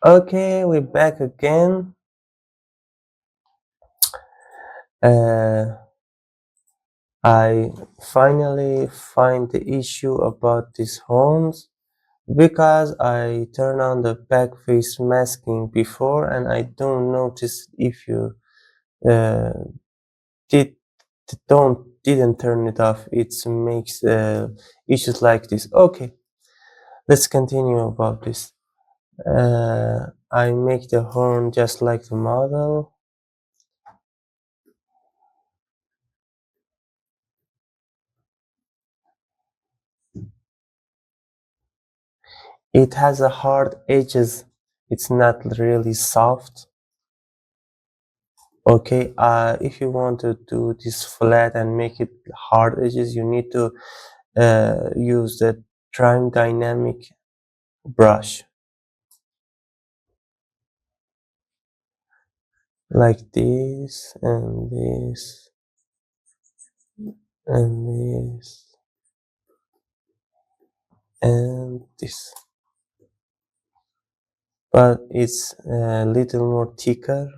Okay, we're back again. Uh, I finally find the issue about these horns because I turn on the back face masking before and I don't notice if you uh, did didn't turn it off. It makes issues like this. Okay, let's continue about this. I make the horn just like the model. It has a hard edges. It's not really soft. Okay, if you want to do this flat and make it hard edges, you need to use the Trim Dynamic brush like this and this and this and this, but it's a little more thicker.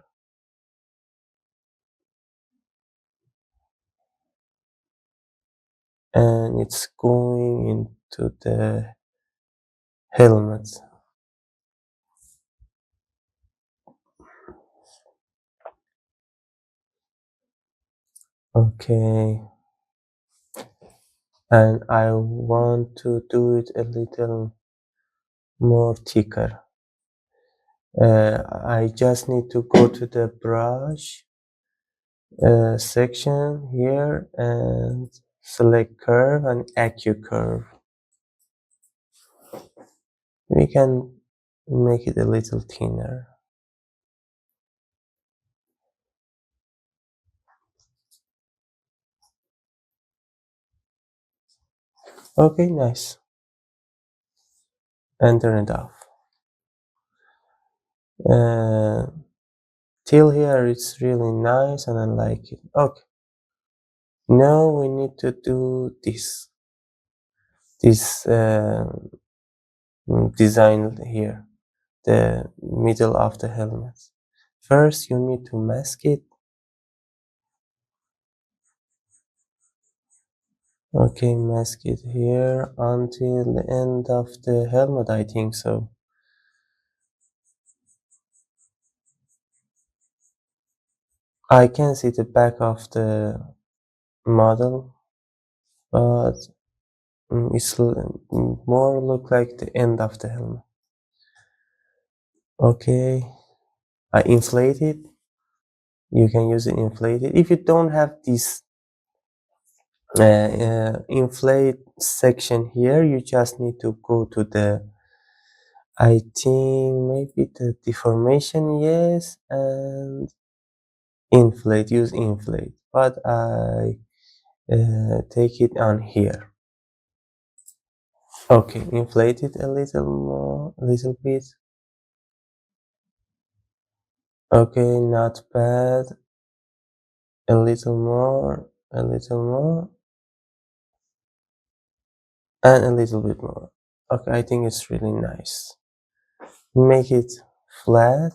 And it's going into the helmet. Okay, and I want to do it a little more thicker. I just need to go to the brush section here and select curve and acute curve. We can make it a little thinner. Okay, nice. And turn it off. Till here it's really nice and I like it. Okay, now we need to do this design here, the middle of the helmet. First you need to mask it. Okay, mask it here until the end of the helmet, I think so. I can see the back of the model, but it's more look like the end of the helmet. Okay, I inflate it. You can use it inflated. If you don't have this inflate section here, you just need to go to the, I think maybe the deformation, yes, and inflate, use inflate, but I take it on here. Okay, inflate it a little more, a little bit. Okay, not bad. A little more, a little more, and a little bit more. Okay, I think it's really nice. Make it flat.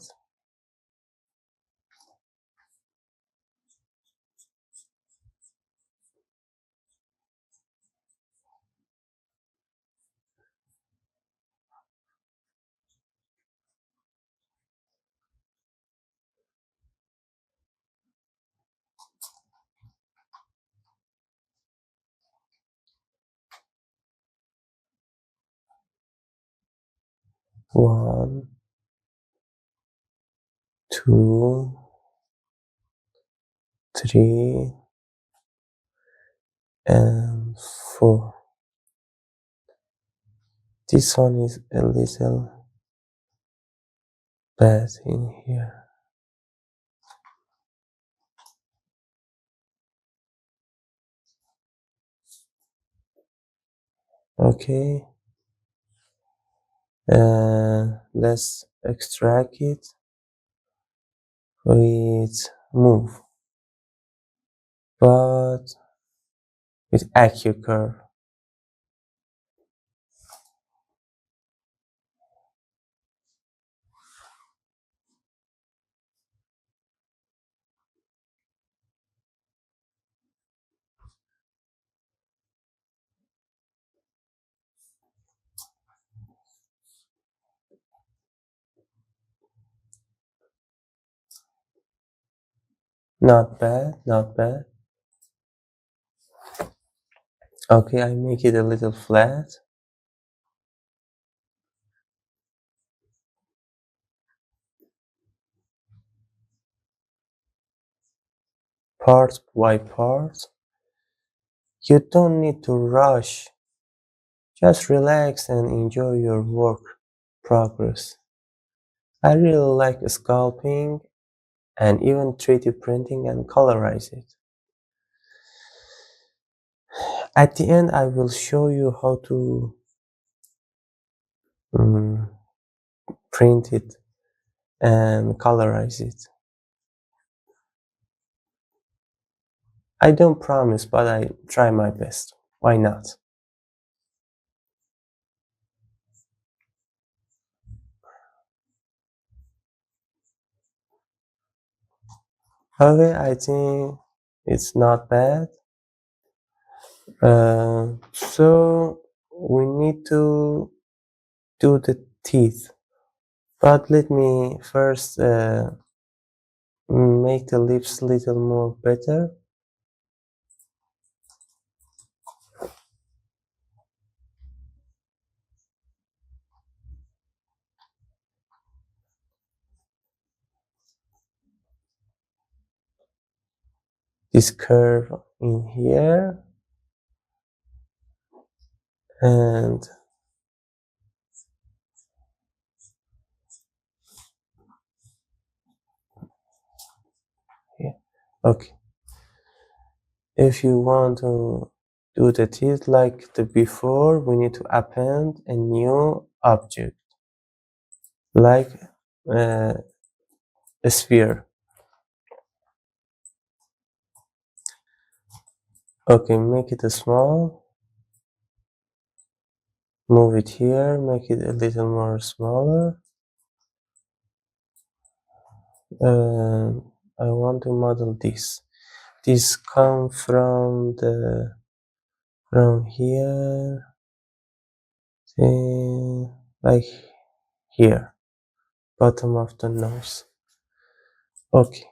One, two, three, and four. This one is a little bad in here. Okay. Let's extract it with move, but with acute curve. Not bad, not bad. Okay, I make it a little flat. Part by part. You don't need to rush. Just relax and enjoy your work progress. I really like sculpting and even 3D printing and colorize it. At the end, I will show you how to mm, print it and colorize it. I don't promise, but I try my best. Why not? Okay, I think it's not bad. So we need to do the teeth, but let me first make the lips a little more better. This curve in here, and here. Okay. If you want to do the teeth like the before, we need to append a new object, like uh, a sphere. Okay, make it small, move it here, make it a little more smaller. I want to model this. This come from here, like here, bottom of the nose. Okay,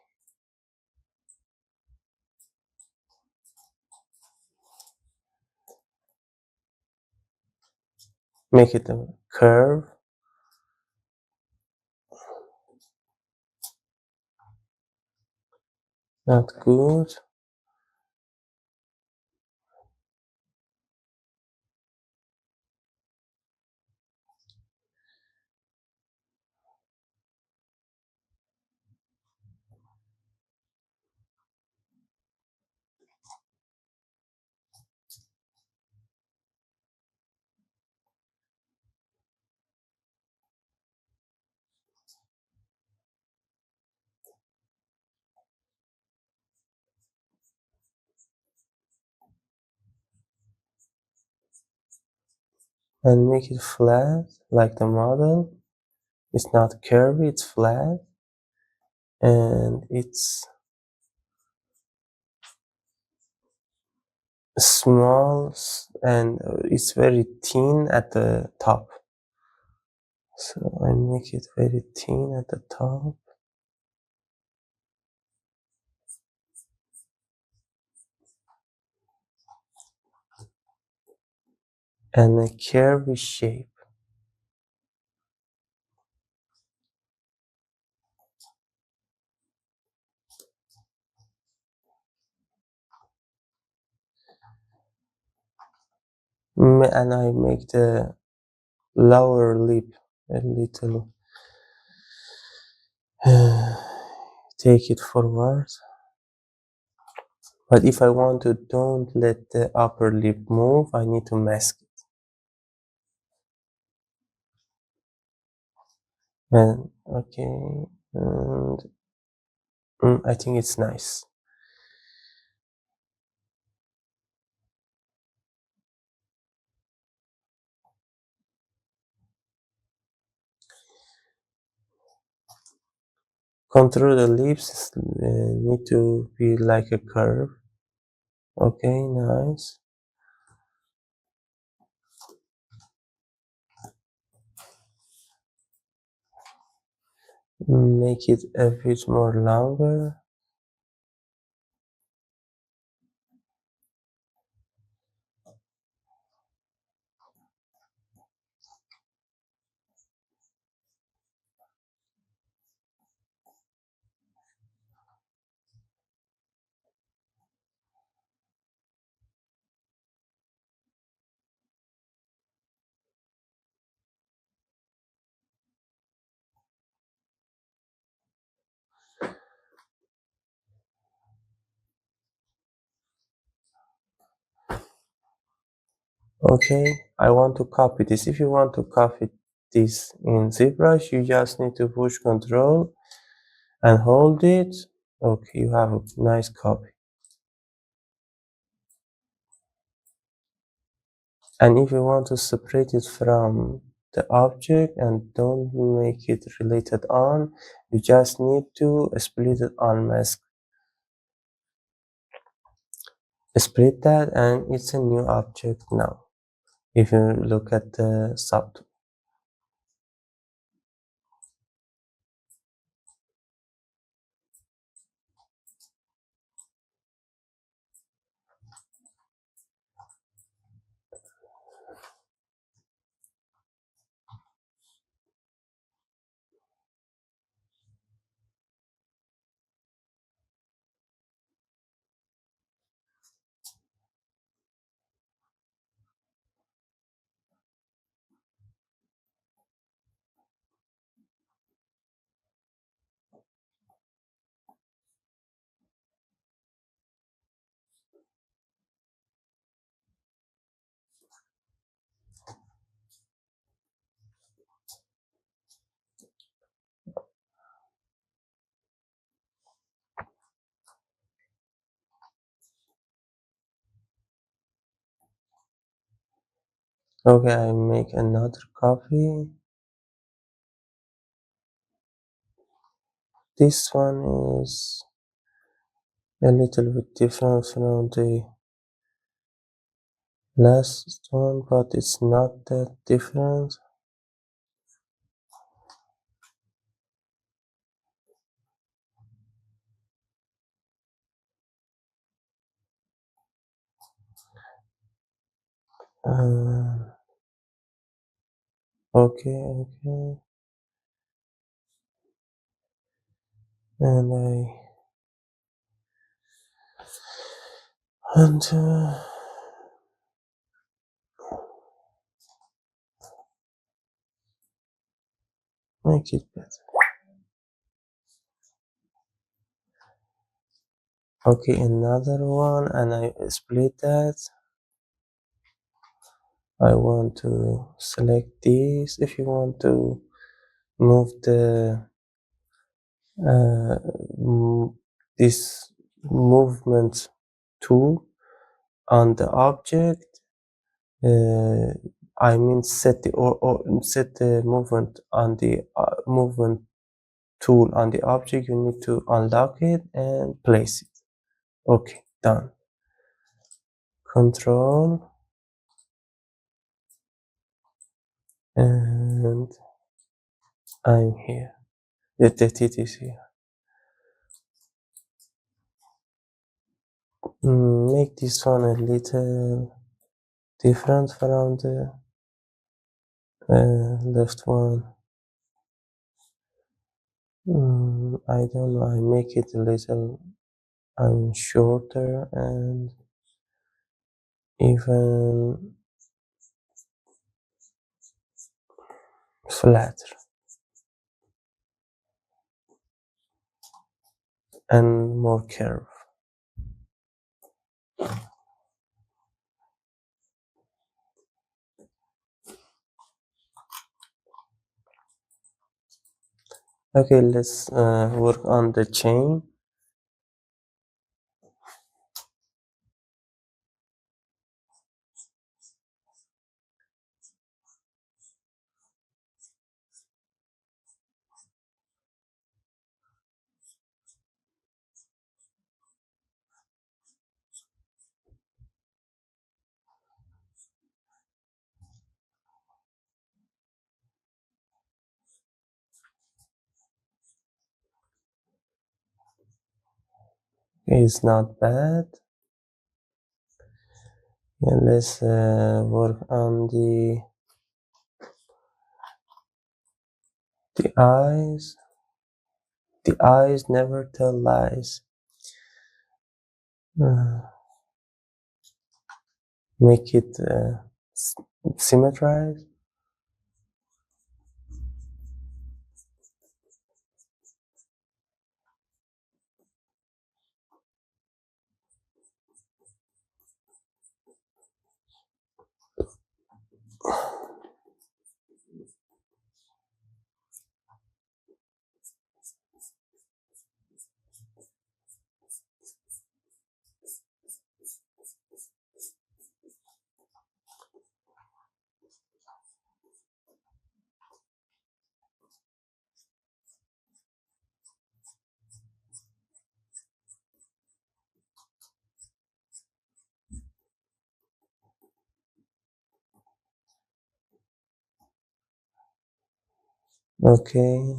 make it a curve. Not good. And make it flat like the model. It's not curvy, it's flat, and it's small and it's very thin at the top. So I make it very thin at the top. And a curvy shape. And I make the lower lip a little, take it forward. But if I want to don't let the upper lip move, I need to mask it. And okay, and I think it's nice. Contour the lips need to be like a curve. Okay, nice. Make it a bit more longer. Okay, I want to copy this. If you want to copy this in ZBrush, you just need to push Control and hold it. Okay, you have a nice copy. And if you want to separate it from the object and don't make it related on, you just need to split it on mask. Split that and it's a new object now. If you look at the subtool. Okay, I make another copy. This one is a little bit different from the last one, but it's not that different. Uh, okay, and I want to make it better. Okay, another one, and I split that. I want to select this. If you want to move the this movement tool on the object, I mean set the or set the movement on the movement tool on the object. You need to unlock it and place it. Okay, done. Control and I'm here. The it is here. Make this one a little different from the left one. I don't know. I make it a little shorter and even flatter and more curve. Okay, let's work on the chain. It's not bad. Yeah, let's work on the eyes. The eyes never tell lies. Make it symmetrize. Okay,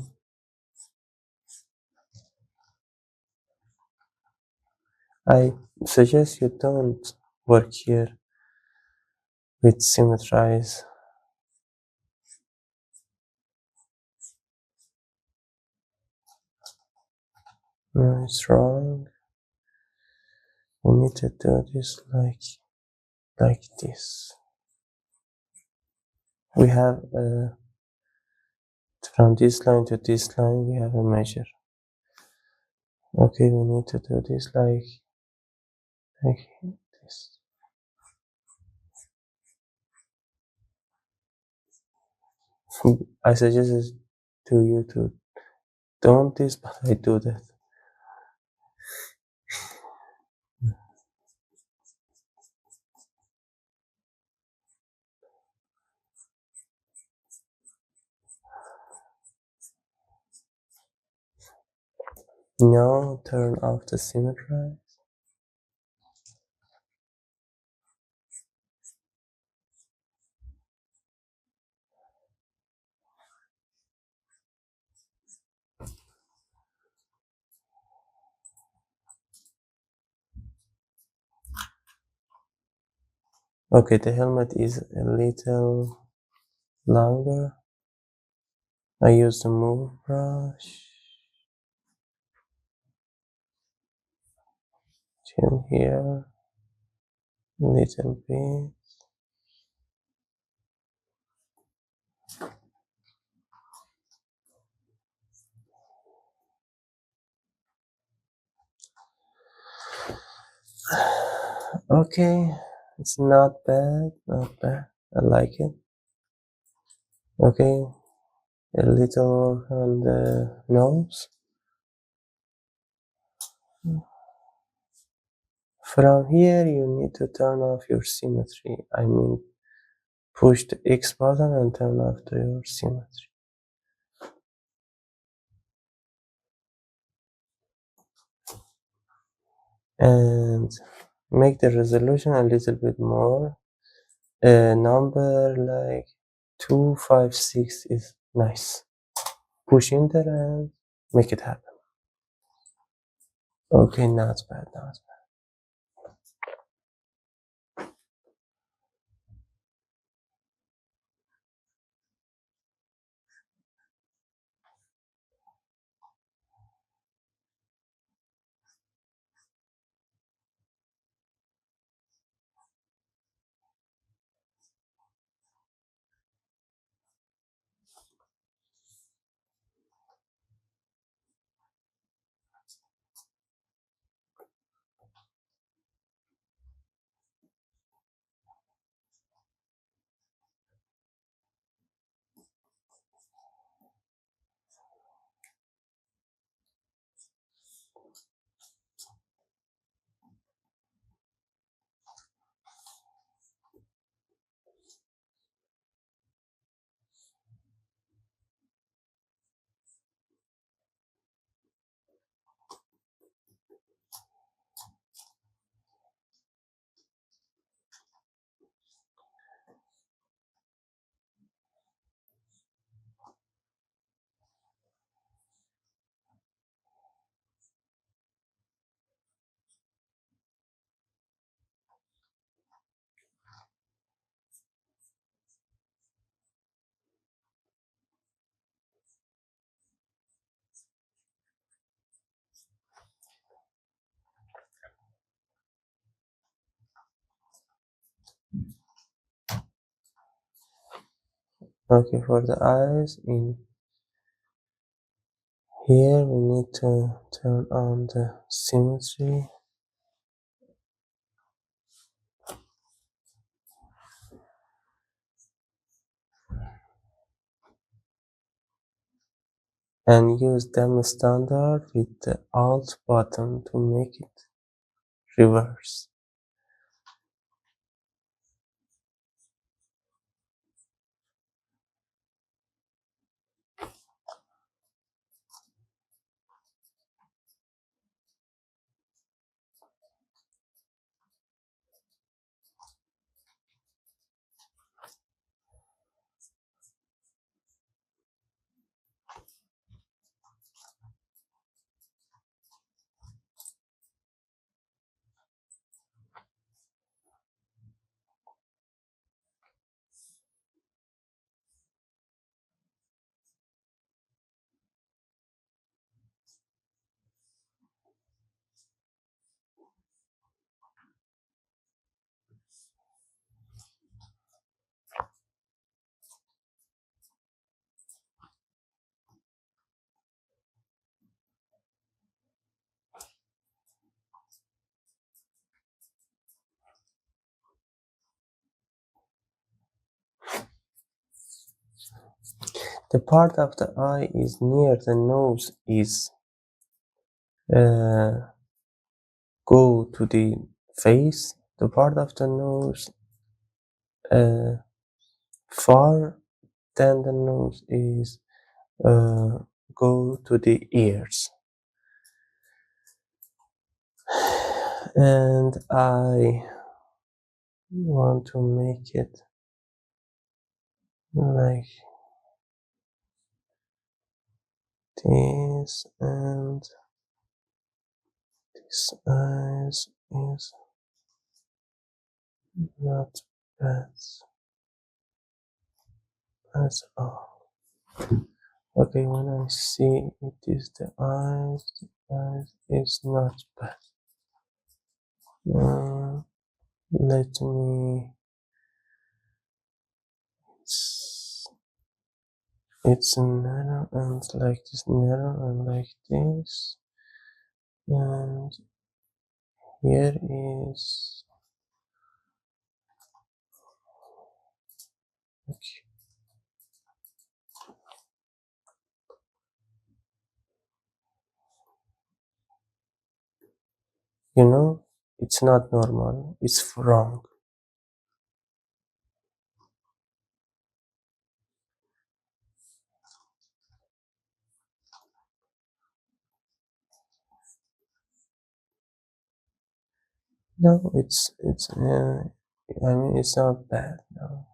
I suggest you don't work here with symmetrize. No, it's wrong. We need to do this like this. We have from this line to this line we have a measure. Okay, we need to do this like this. I suggest to you to don't this, but I do that. Now turn off the symmetry. Okay, the helmet is a little longer. I use the move brush till here, a little bit. Okay, it's not bad, not bad. I like it. Okay, a little on the nose. From here, you need to turn off your symmetry. I mean, push the X button and turn off your symmetry. And make the resolution a little bit more. A number like 256 is nice. Push enter and make it happen. Okay, not bad, not bad. Okay, for the eyes, in here we need to turn on the symmetry. And use them standard with the alt button to make it reverse. The part of the eye is near the nose is uh, go to the face. The part of the nose uh, far than the nose is uh, go to the ears. And I want to make it like this, and this eyes is not bad at all. Okay, when I see it is the eyes is not bad. Let me. It's narrow and like this, narrow and like this, and here is okay. You know, it's not normal. It's wrong. No, it's. I mean, it's not bad. No.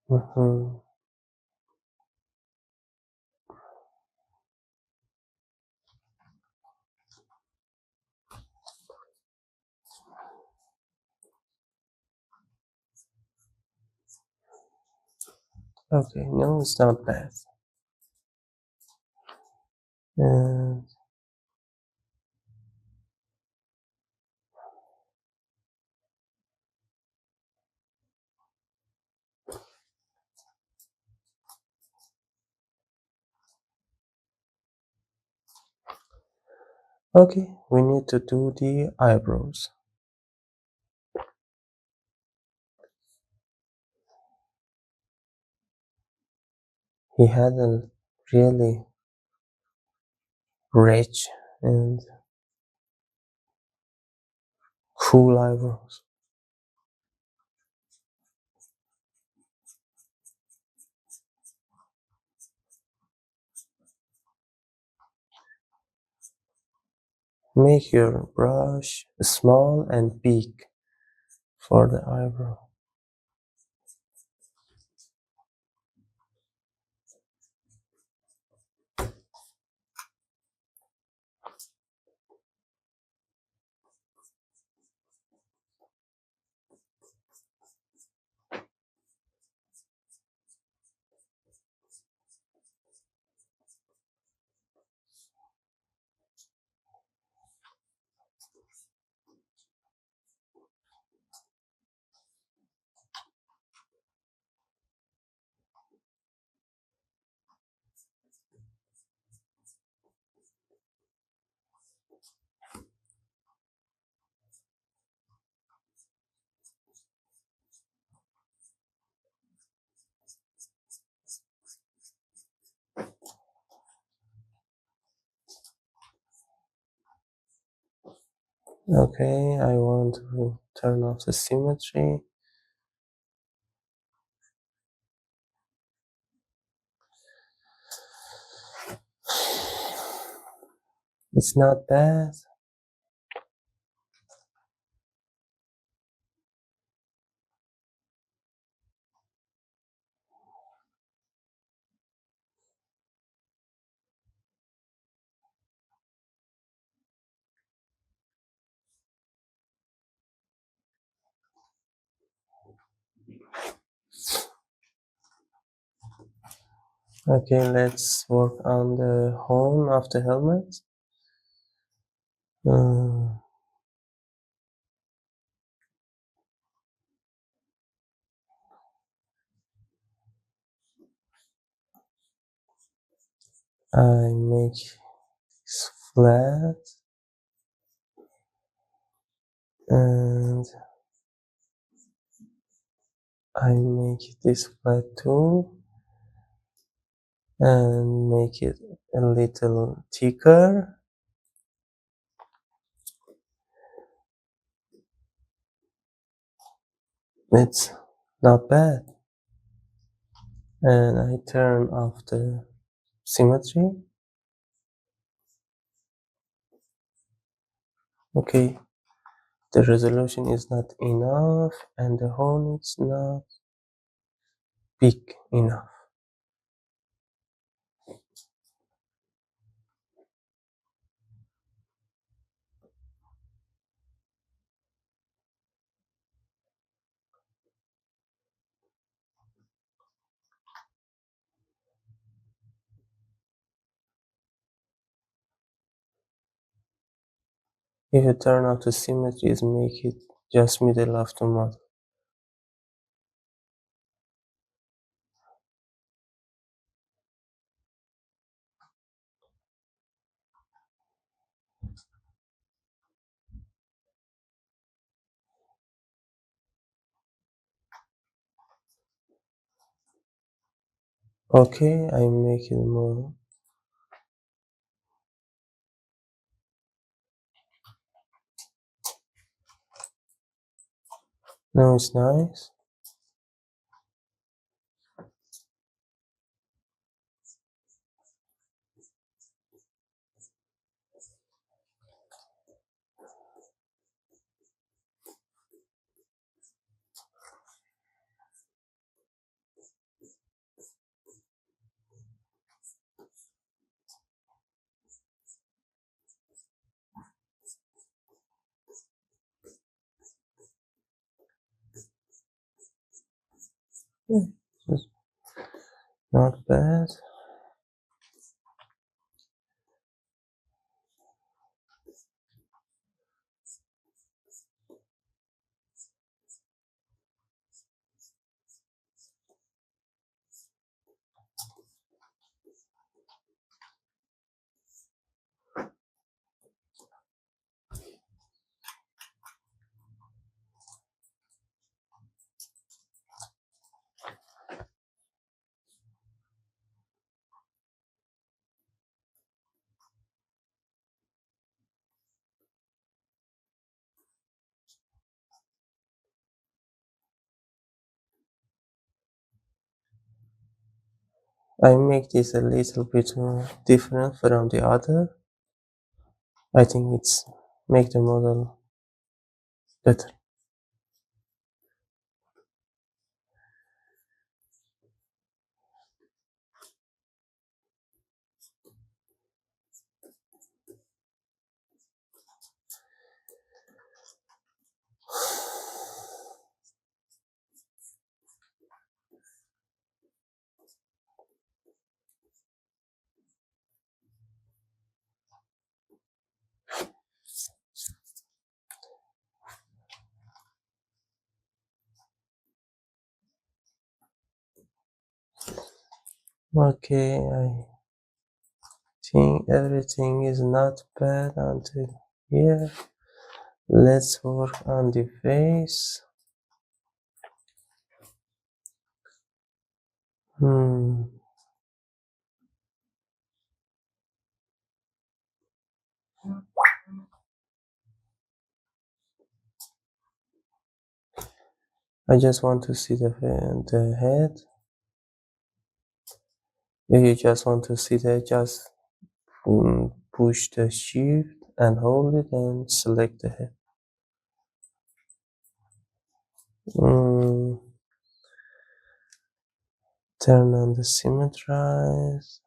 Mm-hmm. Okay, no, it's not bad. And okay, we need to do the eyebrows. He had a really rich and cool eyebrows. Make your brush small and big for the eyebrow. Okay, I want to turn off the symmetry. It's not bad. Okay, let's work on the horn of the helmet. Uh, I make this flat. and I make this flat too and make it a little thicker. It's not bad. And I turn off the symmetry. Okay, the resolution is not enough and the horn is not big enough. If you turn off the symmetries, make it just middle of the model. Okay, I make it more. Now it's nice. Yeah, it's not bad. I make this a little bit different from the other. I think it's make the model better. Okay, I think everything is not bad until here. Let's work on the face. I just want to see the head. If you just want to see the just push the shift and hold it and select the head. Turn on the symmetrize.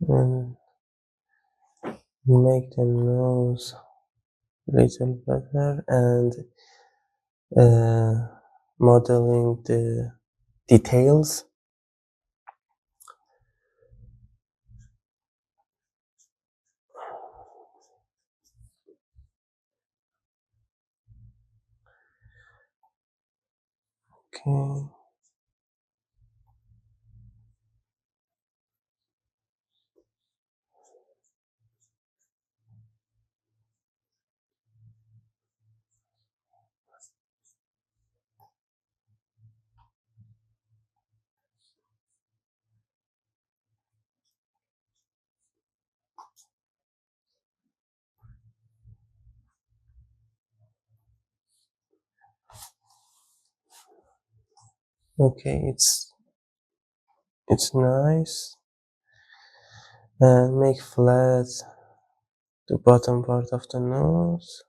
And make the nose little better and modeling the details. Okay. Okay, it's nice. And make flat the bottom part of the nose.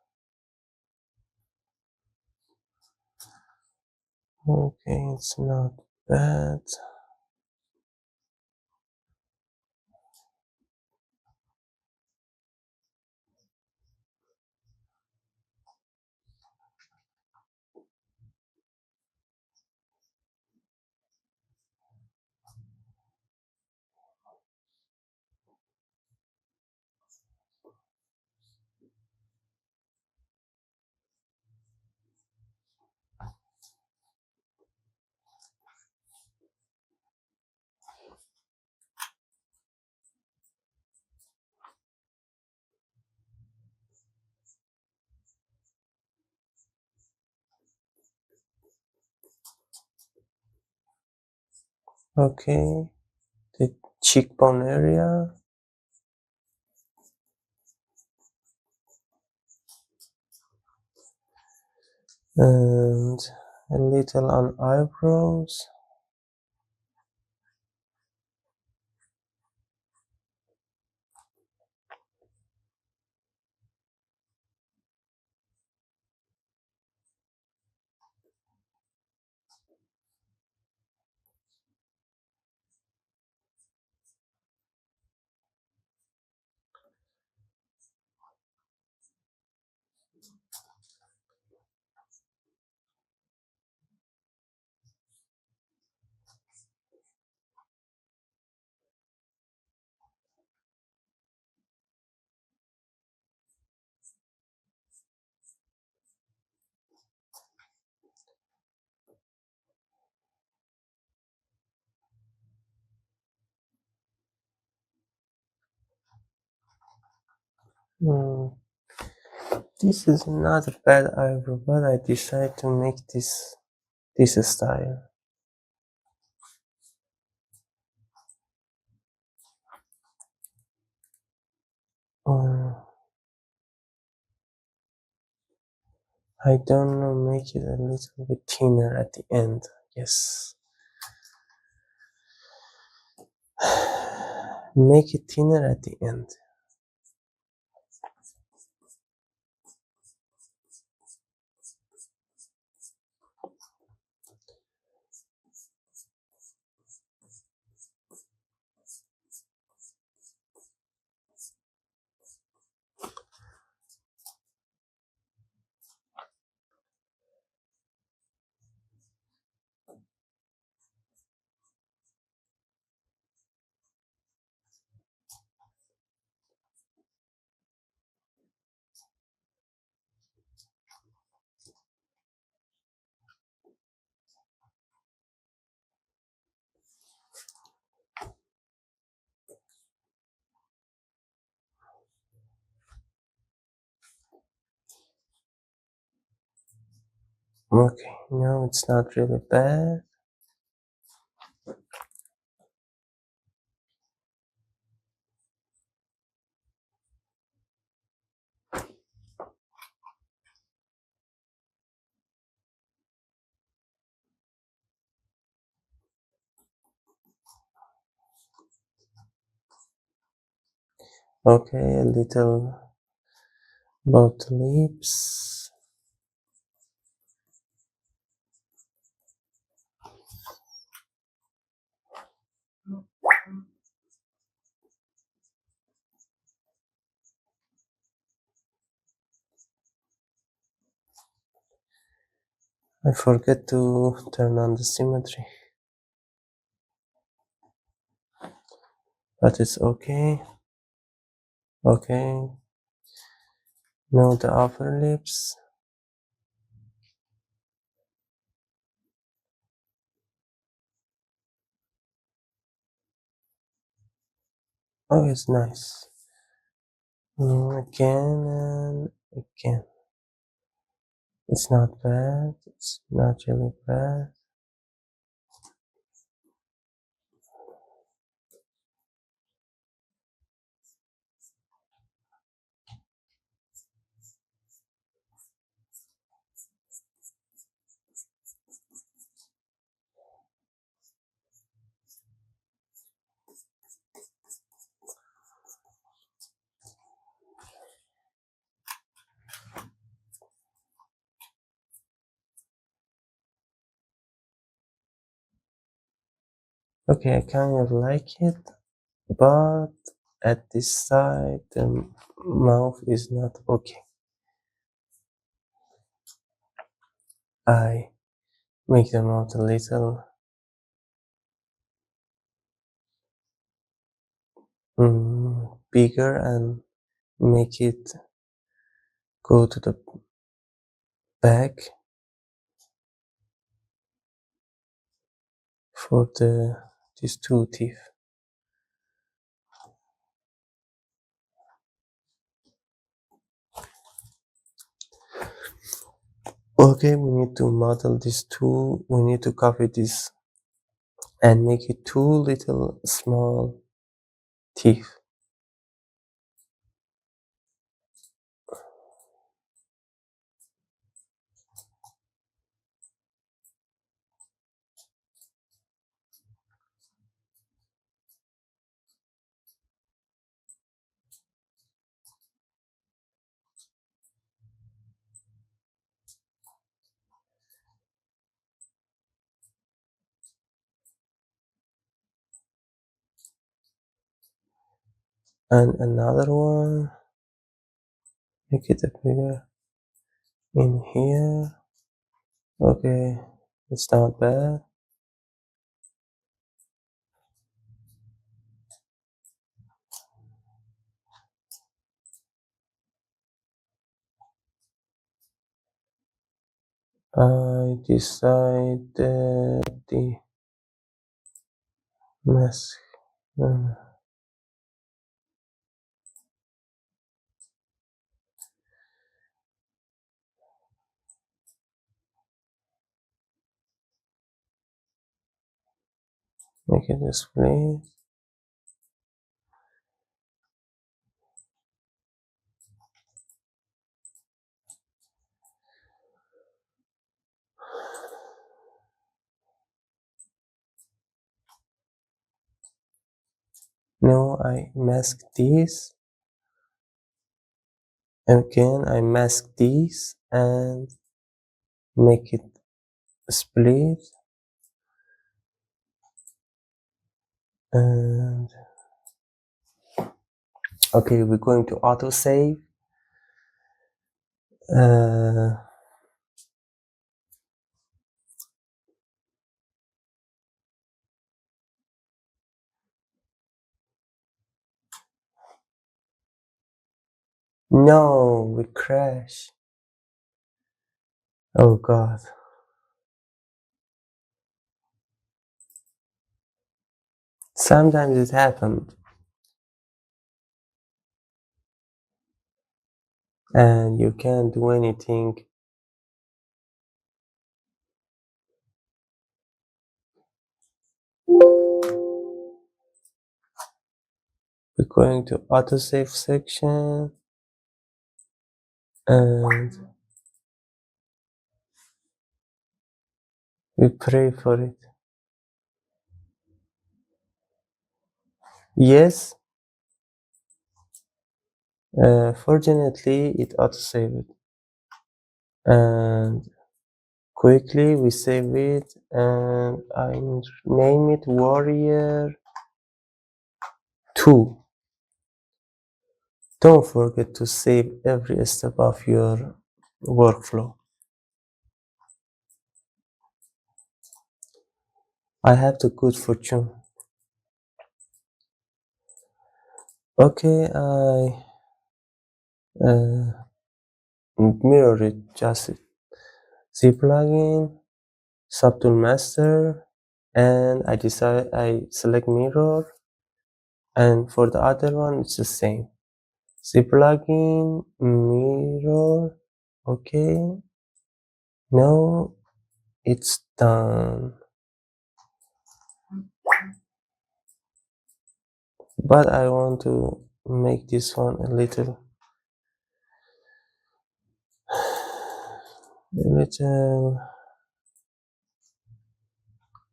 Okay, it's not bad. Okay, the cheekbone area. And a little on eyebrows. Hmm. This is not a bad eyebrow, but I decided to make this style. I don't know, make it a little bit thinner at the end. Yes. Make it thinner at the end. Okay, now it's not really bad. Okay, a little about the lips. I forget to turn on the symmetry, but it's okay. Okay, now the upper lips. Oh, it's nice. Again and again. It's not bad. It's not really bad. Okay, I kind of like it, but at this side the mouth is not okay. I make the mouth a little bigger and make it go to the back for these two teeth. Okay, we need to model these two. We need to copy this and make it two little small teeth. And another one, make it a bigger in here. Okay, it's not bad. I decided the mask. Make it display. Now I mask this. Again, I mask this and make it split. And okay, we're going to autosave. No, we crash. Oh God. Sometimes it happens. And you can't do anything. We're going to autosave section and we pray for it. Yes. Fortunately, it autosaved. And quickly we save it and I name it Warrior 2. Don't forget to save every step of your workflow. I have the good fortune. Okay, I mirror it just Z plugin, subtool master, and I select mirror and for the other one it's the same. The plugin mirror. Okay, now it's done, but I want to make this one a little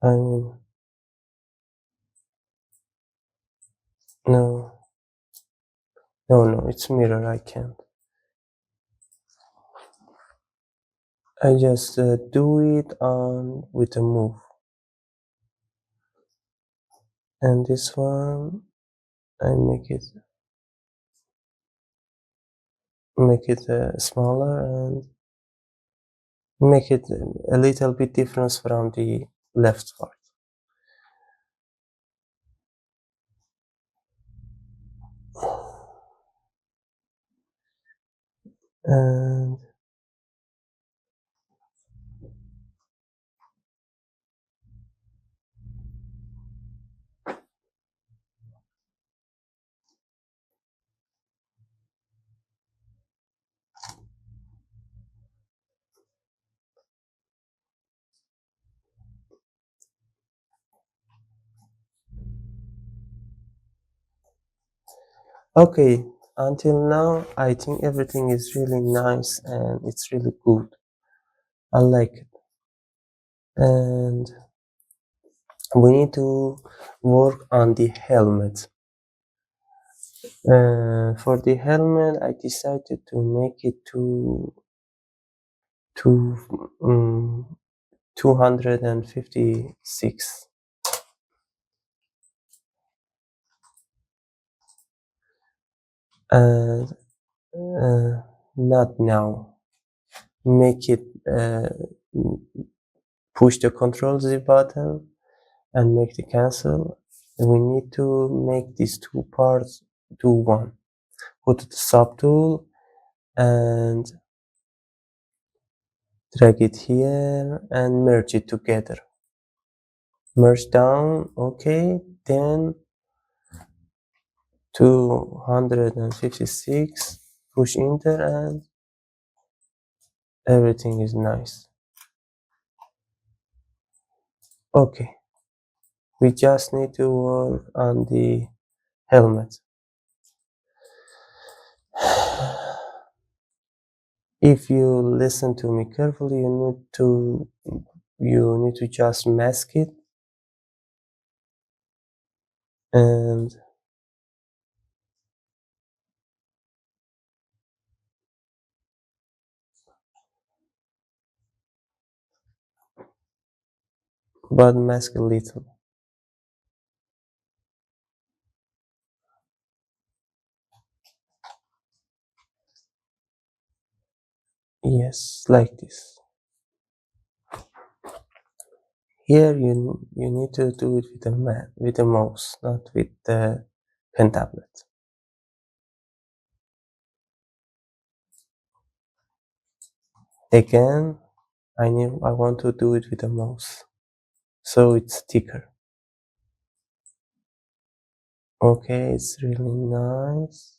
I mean, no, no, it's mirror. I can't. I just do it on with a move, and this one I make it smaller and make it a little bit different from the left part. And okay, until now I think everything is really nice and it's really good. I like it. And we need to work on the helmet. For the helmet, I decided to make it to 256. And not now. Make it push the Control Z button and make the cancel. We need to make these two parts do one. Go to the subtool and drag it here and merge it together. Merge down, okay, then 256, push enter and everything is nice. Okay, we just need to work on the helmet. If you listen to me carefully, you need to just mask it and but mask a little. Yes, like this. Here you need to do it with the mouse, not with the pen tablet. Again, I want to do it with the mouse, so it's thicker. Okay, it's really nice.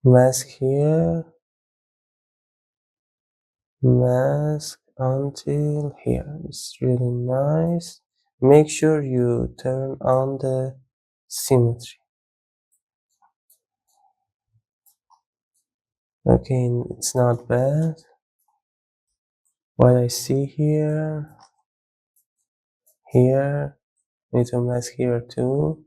Mask here, mask until here. It's really nice. Make sure you turn on the symmetry. Okay, it's not bad. What I see here, need to mask here too.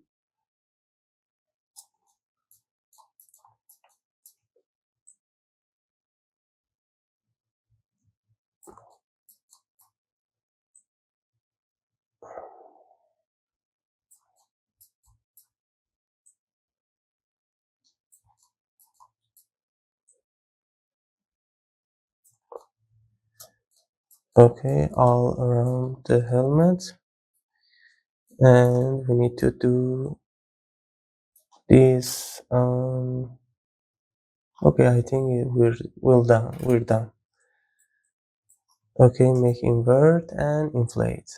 Okay, all around the helmet. And we need to do this. Okay, I think we're done. Okay, make invert and inflate.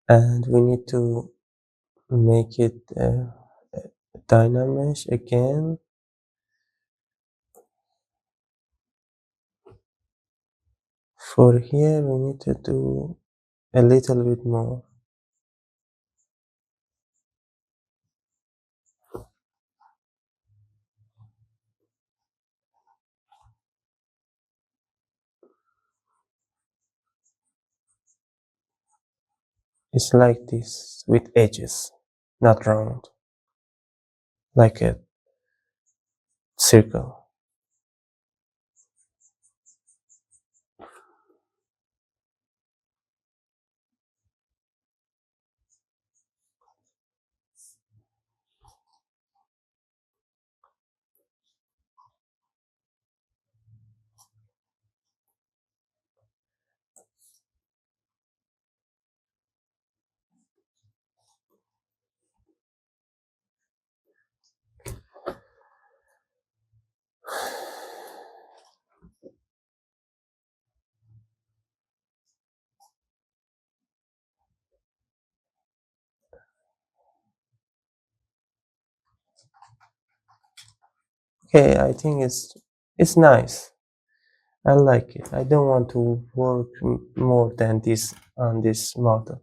And we need to make it dynamesh again. For here we need to do a little bit more. It's like this with edges, not round, like a circle. Okay, I think it's nice. I like it. I don't want to work more than this on this model,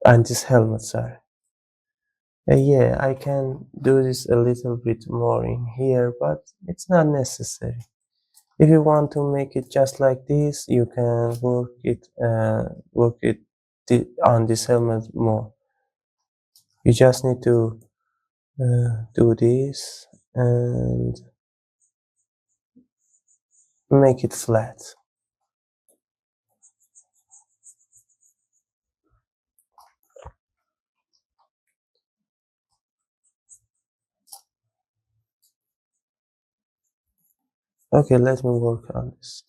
on this helmet, sorry. Yeah, I can do this a little bit more in here, but it's not necessary. If you want to make it just like this, you can work it on this helmet more. You just need to do this and make it flat. Okay, let me work on this.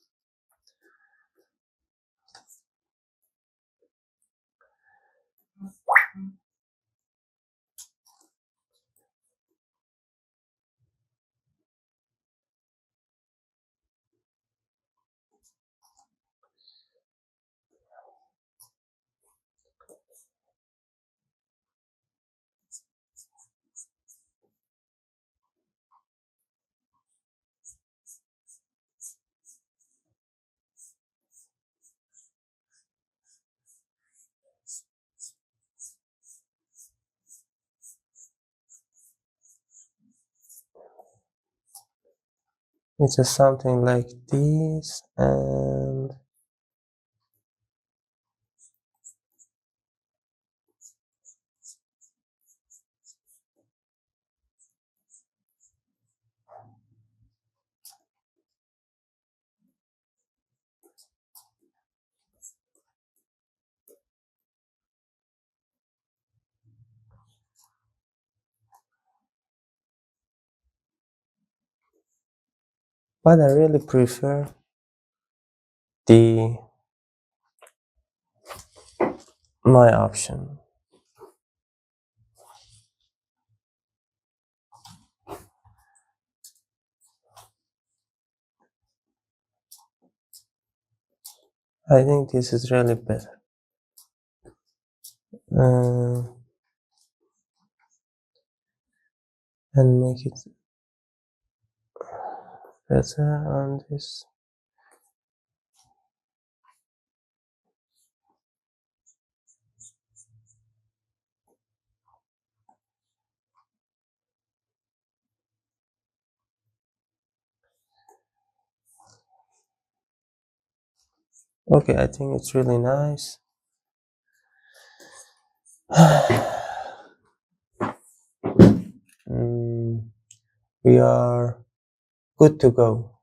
It's just something like this, and but I really prefer the my option. I think this is really better. Uh, and make it better on this. Okay, I think it's really nice. We are good to go.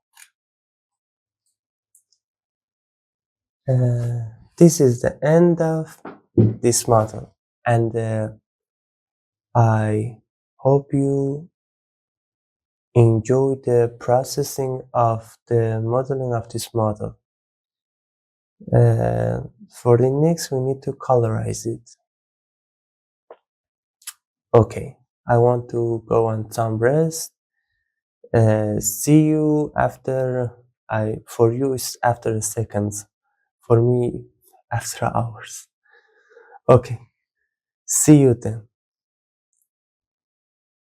This is the end of this model, and I hope you enjoy the processing of the modeling of this model. For the next, we need to colorize it. Okay, I want to go on some rest. See you after for you it's after seconds. For me, after hours. Okay, see you then.